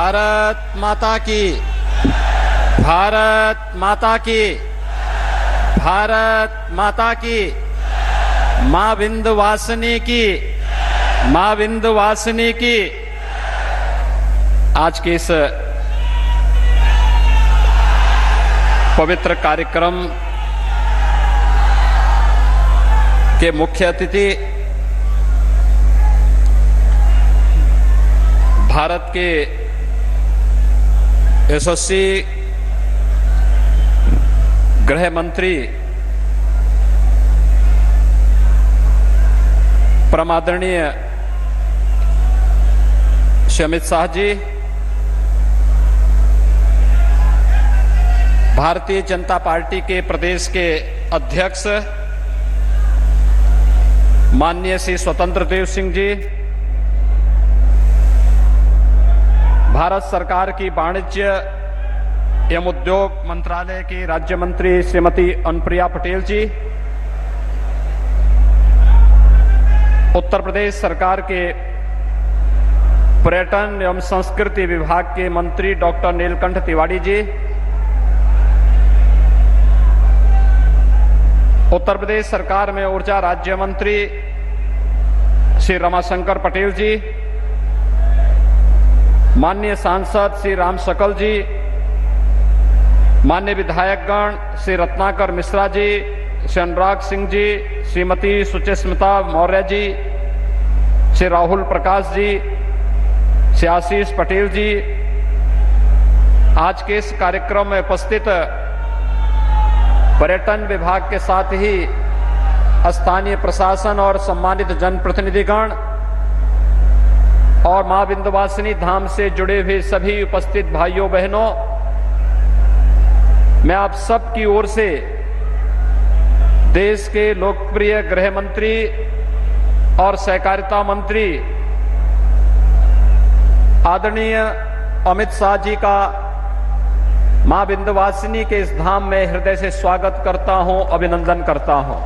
भारत माता की, भारत माता की, भारत माता की, मां विंध्यवासिनी की, मां विंध्यवासिनी की। आज के इस पवित्र कार्यक्रम के मुख्य अतिथि भारत के यशस्वी गृह मंत्री परम आदरणीय श्री अमित शाह जी, भारतीय जनता पार्टी के प्रदेश के अध्यक्ष माननीय श्री स्वतंत्र देव सिंह जी, भारत सरकार की वाणिज्य एवं उद्योग मंत्रालय की राज्य मंत्री श्रीमती अनुप्रिया पटेल जी, उत्तर प्रदेश सरकार के पर्यटन एवं संस्कृति विभाग के मंत्री डॉक्टर नीलकंठ तिवारी जी, उत्तर प्रदेश सरकार में ऊर्जा राज्य मंत्री श्री रमाशंकर पटेल जी, माननीय सांसद श्री राम सकल जी, माननीय विधायकगण श्री रत्नाकर मिश्रा जी, श्री अनुराग सिंह जी, श्रीमती सुचिस्मिता मौर्य जी, श्री राहुल प्रकाश जी, श्री आशीष पटेल जी, आज के इस कार्यक्रम में उपस्थित पर्यटन विभाग के साथ ही स्थानीय प्रशासन और सम्मानित जनप्रतिनिधिगण और मां विंध्यवासिनी धाम से जुड़े हुए सभी उपस्थित भाइयों बहनों, मैं आप सब की ओर से देश के लोकप्रिय गृह मंत्री और सहकारिता मंत्री आदरणीय अमित शाह जी का मां विंध्यवासिनी के इस धाम में हृदय से स्वागत करता हूं, अभिनंदन करता हूं।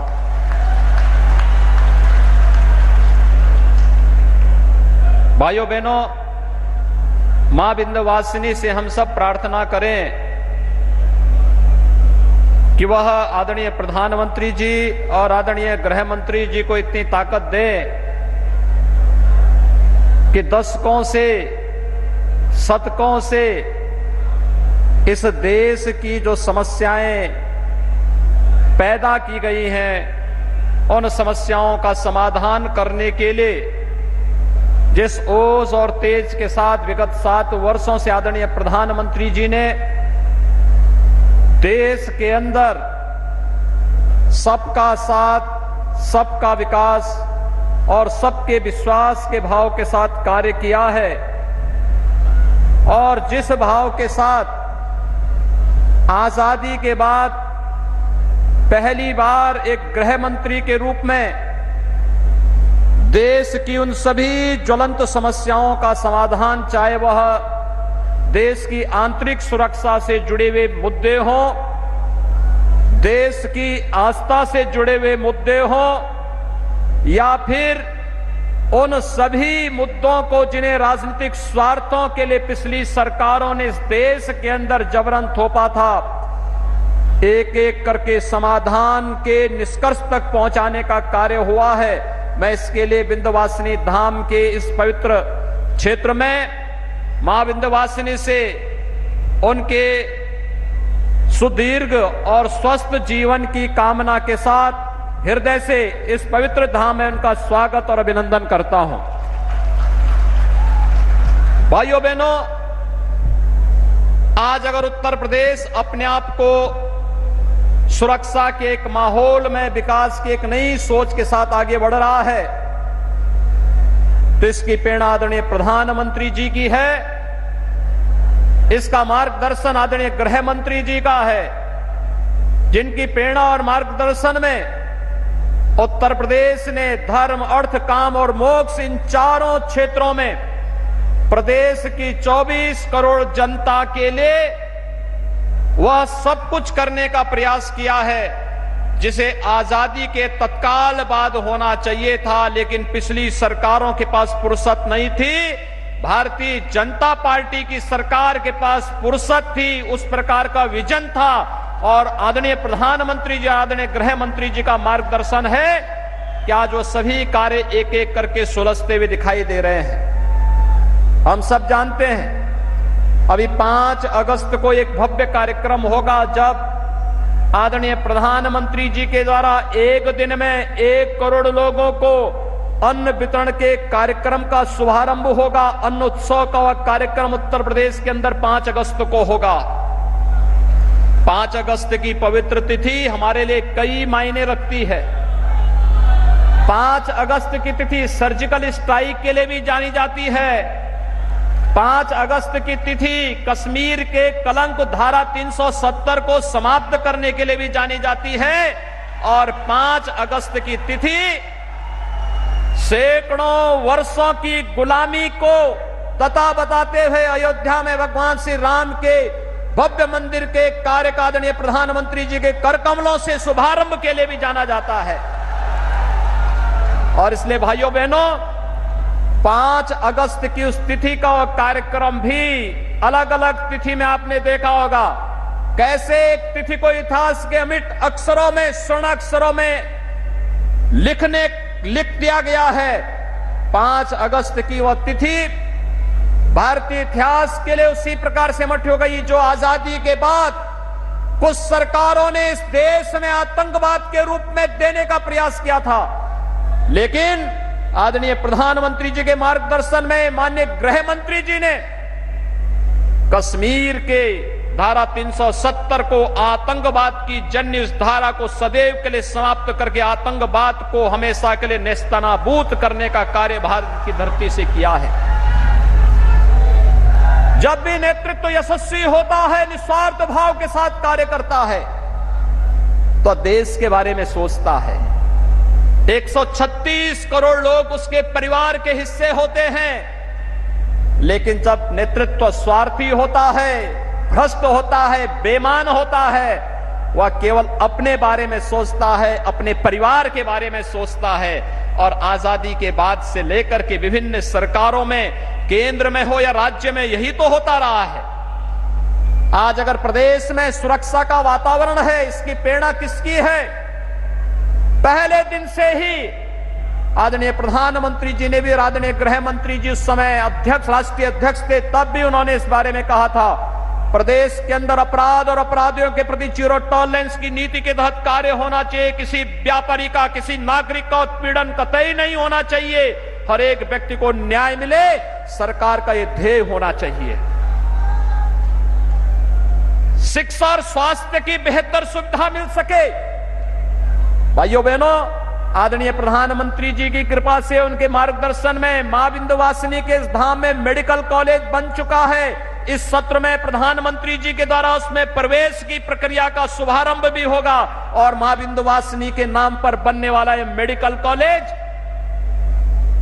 भाइयों बहनों, मां विंध्यवासिनी से हम सब प्रार्थना करें कि वह आदरणीय प्रधानमंत्री जी और आदरणीय गृह मंत्री जी को इतनी ताकत दे कि दशकों से, शतकों से इस देश की जो समस्याएं पैदा की गई हैं, उन समस्याओं का समाधान करने के लिए जिस ओज और तेज के साथ विगत 7 वर्षों से आदरणीय प्रधानमंत्री जी ने देश के अंदर सबका साथ, सबका विकास और सबके विश्वास के भाव के साथ कार्य किया है, और जिस भाव के साथ आजादी के बाद पहली बार एक गृह मंत्री के रूप में देश की उन सभी ज्वलंत समस्याओं का समाधान, चाहे वह देश की आंतरिक सुरक्षा से जुड़े हुए मुद्दे हों, देश की आस्था से जुड़े हुए मुद्दे हों, या फिर उन सभी मुद्दों को जिन्हें राजनीतिक स्वार्थों के लिए पिछली सरकारों ने इस देश के अंदर जबरन थोपा था, एक एक करके समाधान के निष्कर्ष तक पहुंचाने का कार्य हुआ है। मैं इसके लिए विंध्यवासिनी धाम के इस पवित्र क्षेत्र में मां विंध्यवासिनी से उनके सुदीर्घ और स्वस्थ जीवन की कामना के साथ हृदय से इस पवित्र धाम में उनका स्वागत और अभिनंदन करता हूं। भाइयों बहनों, आज अगर उत्तर प्रदेश अपने आप को सुरक्षा के एक माहौल में विकास की एक नई सोच के साथ आगे बढ़ रहा है, तो इसकी प्रेरणा आदरणीय प्रधानमंत्री जी की है, इसका मार्गदर्शन आदरणीय गृह मंत्री जी का है, जिनकी प्रेरणा और मार्गदर्शन में उत्तर प्रदेश ने धर्म, अर्थ, काम और मोक्ष इन चारों क्षेत्रों में प्रदेश की 24 करोड़ जनता के लिए वह सब कुछ करने का प्रयास किया है जिसे आजादी के तत्काल बाद होना चाहिए था, लेकिन पिछली सरकारों के पास फुर्सत नहीं थी भारतीय जनता पार्टी की सरकार के पास फुर्सत थी, उस प्रकार का विजन था और आदरणीय प्रधानमंत्री जी, आदरणीय गृह मंत्री जी का मार्गदर्शन है कि आज वो सभी कार्य एक एक करके सुलझते हुए दिखाई दे रहे हैं। हम सब जानते हैं अभी 5 अगस्त को एक भव्य कार्यक्रम होगा जब आदरणीय प्रधानमंत्री जी के द्वारा एक दिन में 1 करोड़ लोगों को अन्न वितरण के कार्यक्रम का शुभारंभ होगा। अन्न उत्सव का कार्यक्रम उत्तर प्रदेश के अंदर 5 अगस्त को होगा। 5 अगस्त की पवित्र तिथि हमारे लिए कई मायने रखती है। 5 अगस्त की तिथि सर्जिकल स्ट्राइक के लिए भी जानी जाती है। 5 अगस्त की तिथि कश्मीर के कलंक धारा 370 को समाप्त करने के लिए भी जानी जाती है और 5 अगस्त की तिथि सैकड़ों वर्षों की गुलामी को तथा बताते हुए अयोध्या में भगवान श्री राम के भव्य मंदिर के कार्य का आदरणीय प्रधानमंत्री जी के कर कमलों से शुभारंभ के लिए भी जाना जाता है। और इसलिए भाइयों बहनों, 5 अगस्त की उस तिथि का कार्यक्रम भी अलग अलग तिथि में आपने देखा होगा कैसे एक तिथि को इतिहास के अमिट अक्षरों में, स्वर्ण अक्षरों में लिख दिया गया है। 5 अगस्त की वह तिथि भारतीय इतिहास के लिए उसी प्रकार से मठ हो गई जो आजादी के बाद कुछ सरकारों ने इस देश में आतंकवाद के रूप में देने का प्रयास किया था, लेकिन आदरणीय प्रधानमंत्री जी के मार्गदर्शन में माननीय गृह मंत्री जी ने कश्मीर के धारा 370 को, आतंकवाद की जन्य इस धारा को सदैव के लिए समाप्त करके आतंकवाद को हमेशा के लिए नेस्तनाबूद करने का कार्य भारत की धरती से किया है। जब भी नेतृत्व यशस्वी होता है, निस्वार्थ भाव के साथ कार्य करता है, तो देश के बारे में सोचता है। 136 करोड़ लोग उसके परिवार के हिस्से होते हैं, लेकिन जब नेतृत्व स्वार्थी होता है, भ्रष्ट होता है, बेईमान होता है, वह केवल अपने बारे में सोचता है, अपने परिवार के बारे में सोचता है। और आजादी के बाद से लेकर के विभिन्न सरकारों में, केंद्र में हो या राज्य में, यही तो होता रहा है। आज अगर प्रदेश में सुरक्षा का वातावरण है, इसकी प्रेरणा किसकी है? पहले दिन से ही आदरणीय प्रधानमंत्री जी ने भी, आदरणीय गृह मंत्री जी उस समय अध्यक्ष, राष्ट्रीय अध्यक्ष थे, तब भी उन्होंने इस बारे में कहा था प्रदेश के अंदर अपराध और अपराधियों के प्रति जीरो टॉलरेंस की नीति के तहत कार्य होना चाहिए। किसी व्यापारी का, किसी नागरिक का उत्पीड़न कतई नहीं होना चाहिए। हर एक व्यक्ति को न्याय मिले, सरकार का यह ध्येय होना चाहिए। शिक्षा और स्वास्थ्य की बेहतर सुविधा मिल सके। भाइयों बहनों, आदरणीय प्रधानमंत्री जी की कृपा से, उनके मार्गदर्शन में मां विंध्यवासिनी के इस धाम में मेडिकल कॉलेज बन चुका है। इस सत्र में प्रधानमंत्री जी के द्वारा उसमें प्रवेश की प्रक्रिया का शुभारंभ भी होगा और मां विंध्यवासिनी के नाम पर बनने वाला यह मेडिकल कॉलेज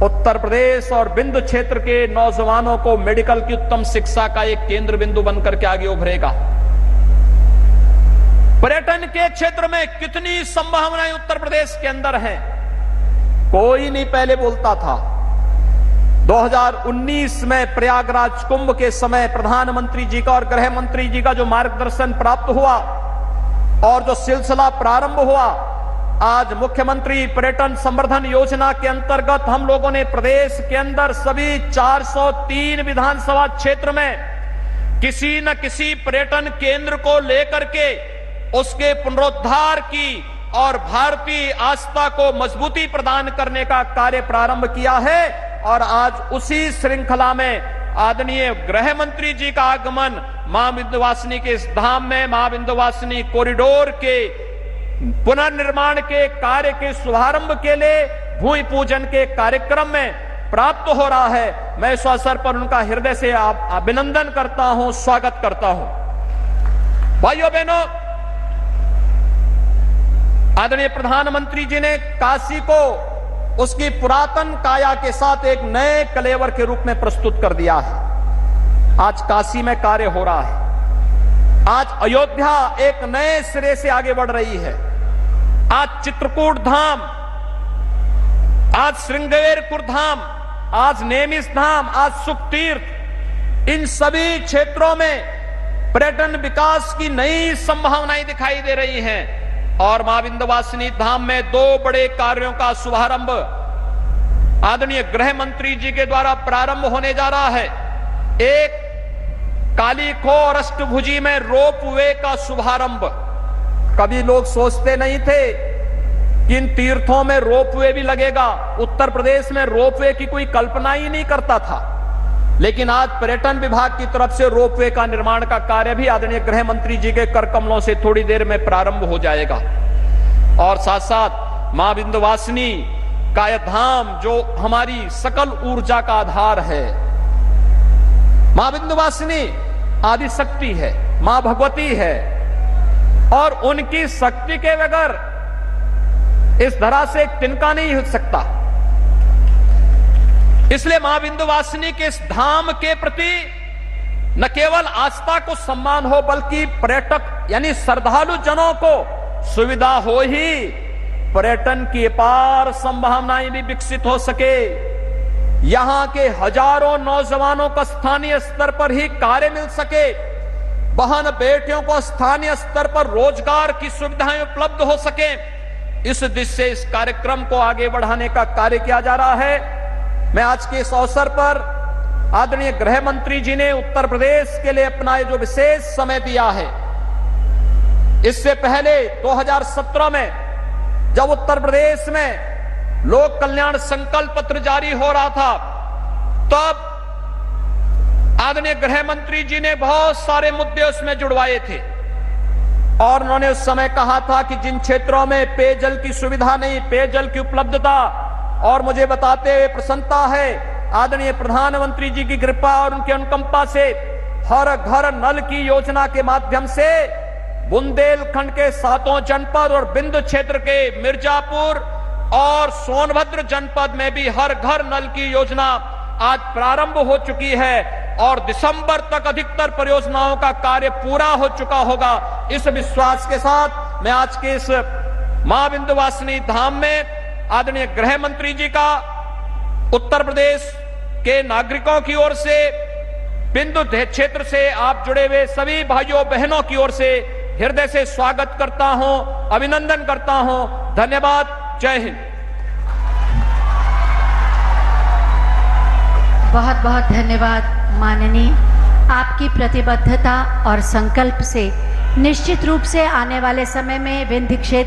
उत्तर प्रदेश और विंध्य क्षेत्र के नौजवानों को मेडिकल की उत्तम शिक्षा का एक केंद्र बिंदु बनकर के आगे उभरेगा। पर्यटन के क्षेत्र में कितनी संभावनाएं उत्तर प्रदेश के अंदर हैं, कोई नहीं पहले बोलता था। 2019 में प्रयागराज कुंभ के समय प्रधानमंत्री जी का और गृह मंत्री जी का जो मार्गदर्शन प्राप्त हुआ और जो सिलसिला प्रारंभ हुआ, आज मुख्यमंत्री पर्यटन संवर्धन योजना के अंतर्गत हम लोगों ने प्रदेश के अंदर सभी 403 विधानसभा क्षेत्र में किसी न किसी पर्यटन केंद्र को लेकर के उसके पुनरुद्धार की और भारतीय आस्था को मजबूती प्रदान करने का कार्य प्रारंभ किया है। और आज उसी श्रृंखला में आदरणीय गृह मंत्री जी का आगमन मां विंध्यवासिनी के इस धाम में, मां विंध्यवासिनी कॉरिडोर के पुनर्निर्माण के कार्य के शुभारंभ के लिए भूमि पूजन के कार्यक्रम में प्राप्त हो रहा है। मैं इस अवसर पर उनका हृदय से अभिनंदन करता हूं, स्वागत करता हूं। भाइयों बहनों, आदरणीय प्रधानमंत्री जी ने काशी को उसकी पुरातन काया के साथ एक नए कलेवर के रूप में प्रस्तुत कर दिया है। आज काशी में कार्य हो रहा है। आज अयोध्या एक नए सिरे से आगे बढ़ रही है। आज चित्रकूट धाम, आज श्रृंगेरपुर धाम, आज नेमिष धाम, आज सुखतीर्थ, इन सभी क्षेत्रों में पर्यटन विकास की नई संभावनाएं दिखाई दे रही हैं। और मां विंध्यवासिनी धाम में 2 बड़े कार्यों का शुभारंभ आदरणीय गृह मंत्री जी के द्वारा प्रारंभ होने जा रहा है। एक, कालीखो और अष्टभुजी में रोपवे का शुभारंभ। कभी लोग सोचते नहीं थे कि इन तीर्थों में रोपवे भी लगेगा। उत्तर प्रदेश में रोपवे की कोई कल्पना ही नहीं करता था, लेकिन आज पर्यटन विभाग की तरफ से रोपवे का निर्माण का कार्य भी आदरणीय गृह मंत्री जी के कर कमलों से थोड़ी देर में प्रारंभ हो जाएगा। और साथ साथ मां विंध्यवासिनी का यह धाम जो हमारी सकल ऊर्जा का आधार है, मां विंध्यवासिनी आदि शक्ति है, मां भगवती है, और उनकी शक्ति के बगैर इस धरा से एक तिनका नहीं हो सकता। इसलिए मां विंध्यवासिनी के इस धाम के प्रति न केवल आस्था को सम्मान हो, बल्कि पर्यटक यानी श्रद्धालु जनों को सुविधा हो ही पर्यटन की अपार संभावनाएं भी विकसित हो सके। यहां के हजारों नौजवानों को स्थानीय स्तर पर ही कार्य मिल सके, बहन बेटियों को स्थानीय स्तर पर रोजगार की सुविधाएं उपलब्ध हो सके। इस दिशा से इस कार्यक्रम को आगे बढ़ाने का कार्य किया जा रहा है। मैं आज के इस अवसर पर आदरणीय गृह मंत्री जी ने उत्तर प्रदेश के लिए अपना जो विशेष समय दिया है, इससे पहले 2017 में जब उत्तर प्रदेश में लोक कल्याण संकल्प पत्र जारी हो रहा था, तब आदरणीय गृह मंत्री जी ने बहुत सारे मुद्दे उसमें जुड़वाए थे। और उन्होंने उस समय कहा था कि जिन क्षेत्रों में पेयजल की सुविधा नहीं, पेयजल की उपलब्धता, और मुझे बताते हुए प्रसन्नता है आदरणीय प्रधानमंत्री जी की कृपा और उनके अनुकंपा से हर घर नल की योजना के माध्यम से बुंदेलखंड के 7 जनपद और बिंद क्षेत्र के मिर्जापुर और सोनभद्र जनपद में भी हर घर नल की योजना आज प्रारंभ हो चुकी है, और दिसंबर तक अधिकतर परियोजनाओं का कार्य पूरा हो चुका होगा। इस विश्वास के साथ मैं आज के इस मां विंध्यवासिनी धाम में आदरणीय गृह मंत्री जी का उत्तर प्रदेश के नागरिकों की ओर से, बिंदु क्षेत्र से आप जुड़े हुए सभी भाइयों बहनों की ओर से हृदय से स्वागत करता हूं, अभिनंदन करता हूं। धन्यवाद। जय हिंद। बहुत बहुत धन्यवाद माननीय। आपकी प्रतिबद्धता और संकल्प से निश्चित रूप से आने वाले समय में विंध्य क्षेत्र